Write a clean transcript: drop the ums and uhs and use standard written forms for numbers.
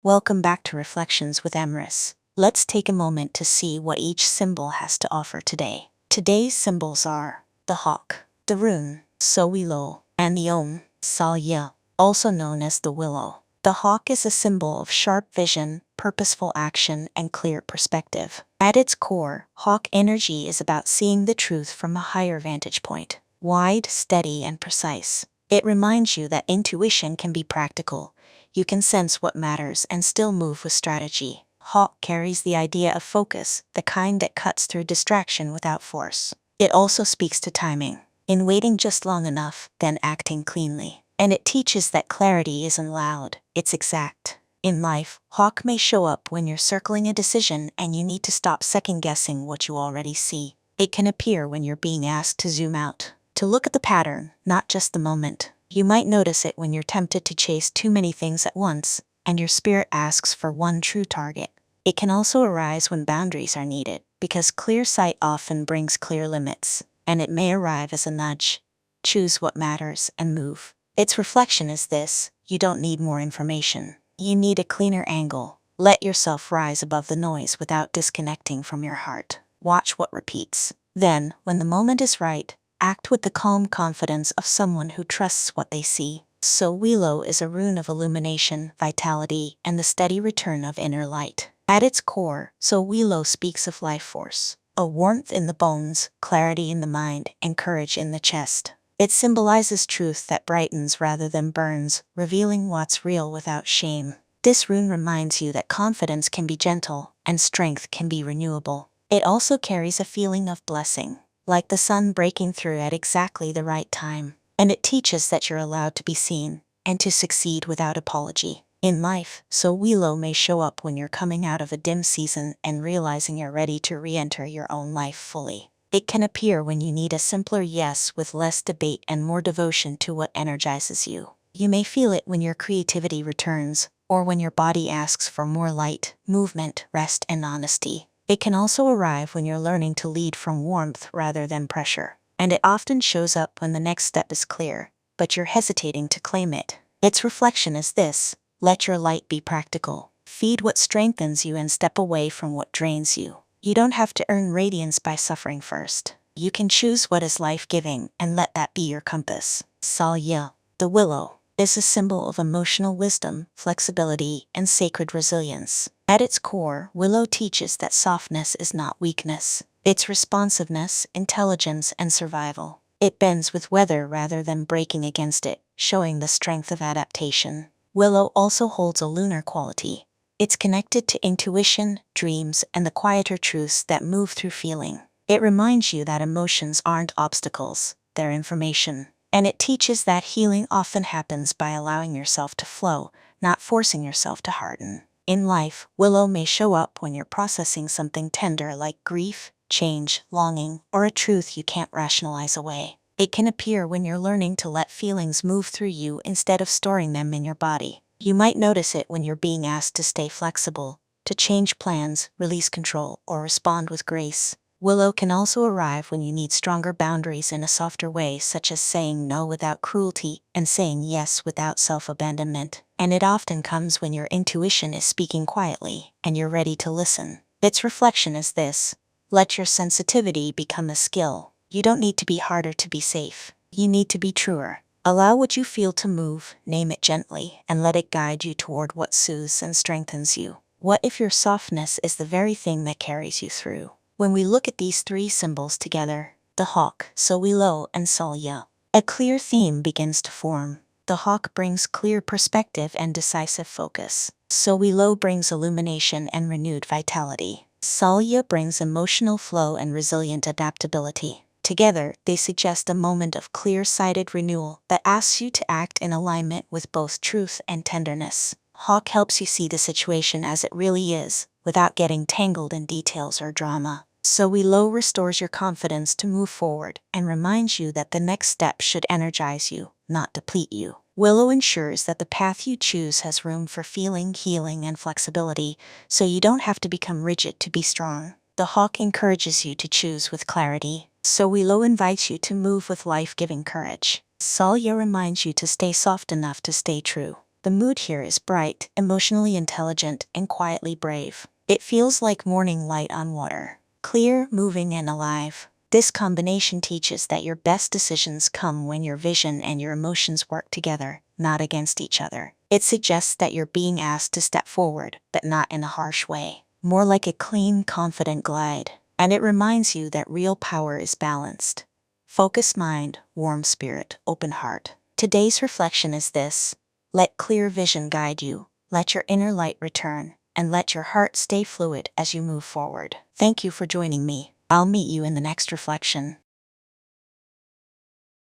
Welcome back to Reflections with Emrys. Let's take a moment to see what each symbol has to offer today. Today's symbols are the hawk, the rune, Sowulo, and the Saille, also known as the willow. The hawk is a symbol of sharp vision, purposeful action, and clear perspective. At its core, hawk energy is about seeing the truth from a higher vantage point, wide, steady, and precise. It reminds you that intuition can be practical. You can sense what matters and still move with strategy. Hawk carries the idea of focus, the kind that cuts through distraction without force. It also speaks to timing, in waiting just long enough, then acting cleanly. And it teaches that clarity isn't loud, it's exact. In life, hawk may show up when you're circling a decision and you need to stop second-guessing what you already see. It can appear when you're being asked to zoom out, to look at the pattern, not just the moment. You might notice it when you're tempted to chase too many things at once, and your spirit asks for one true target. It can also arise when boundaries are needed, because clear sight often brings clear limits, and it may arrive as a nudge. Choose what matters and move. Its reflection is this: you don't need more information. You need a cleaner angle. Let yourself rise above the noise without disconnecting from your heart. Watch what repeats. Then, when the moment is right, act with the calm confidence of someone who trusts what they see. Sowulo is a rune of illumination, vitality, and the steady return of inner light. At its core, Sowulo speaks of life force, a warmth in the bones, clarity in the mind, and courage in the chest. It symbolizes truth that brightens rather than burns, revealing what's real without shame. This rune reminds you that confidence can be gentle, and strength can be renewable. It also carries a feeling of blessing, like the sun breaking through at exactly the right time. And it teaches that you're allowed to be seen, and to succeed without apology. In life, Sowulo may show up when you're coming out of a dim season and realizing you're ready to re-enter your own life fully. It can appear when you need a simpler yes with less debate and more devotion to what energizes you. You may feel it when your creativity returns, or when your body asks for more light, movement, rest, and honesty. It can also arrive when you're learning to lead from warmth rather than pressure. And it often shows up when the next step is clear, but you're hesitating to claim it. Its reflection is this: let your light be practical. Feed what strengthens you and step away from what drains you. You don't have to earn radiance by suffering first. You can choose what is life-giving and let that be your compass. Saille, the willow, is a symbol of emotional wisdom, flexibility, and sacred resilience. At its core, willow teaches that softness is not weakness. It's responsiveness, intelligence, and survival. It bends with weather rather than breaking against it, showing the strength of adaptation. Willow also holds a lunar quality. It's connected to intuition, dreams, and the quieter truths that move through feeling. It reminds you that emotions aren't obstacles, they're information. And it teaches that healing often happens by allowing yourself to flow, not forcing yourself to harden. In life, willow may show up when you're processing something tender like grief, change, longing, or a truth you can't rationalize away. It can appear when you're learning to let feelings move through you instead of storing them in your body. You might notice it when you're being asked to stay flexible, to change plans, release control, or respond with grace. Willow can also arrive when you need stronger boundaries in a softer way, such as saying no without cruelty and saying yes without self-abandonment. And it often comes when your intuition is speaking quietly and you're ready to listen. Its reflection is this: let your sensitivity become a skill. You don't need to be harder to be safe. You need to be truer. Allow what you feel to move, name it gently, and let it guide you toward what soothes and strengthens you. What if your softness is the very thing that carries you through? When we look at these three symbols together, the hawk, Sowulo, and Saille, a clear theme begins to form. The hawk brings clear perspective and decisive focus. Sowulo brings illumination and renewed vitality. Saille brings emotional flow and resilient adaptability. Together, they suggest a moment of clear-sighted renewal that asks you to act in alignment with both truth and tenderness. Hawk helps you see the situation as it really is, without getting tangled in details or drama. Sowulo restores your confidence to move forward and reminds you that the next step should energize you, not deplete you. Willow ensures that the path you choose has room for feeling, healing, and flexibility, so you don't have to become rigid to be strong. The hawk encourages you to choose with clarity. Sowulo invites you to move with life-giving courage. Saille reminds you to stay soft enough to stay true. The mood here is bright, emotionally intelligent, and quietly brave. It feels like morning light on water, clear, moving, and alive. This combination teaches that your best decisions come when your vision and your emotions work together, not against each other. It suggests that you're being asked to step forward, but not in a harsh way, more like a clean, confident glide. And it reminds you that real power is balanced. Focused mind, warm spirit, open heart. Today's reflection is this: let clear vision guide you, let your inner light return, and let your heart stay fluid as you move forward. Thank you for joining me. I'll meet you in the next reflection.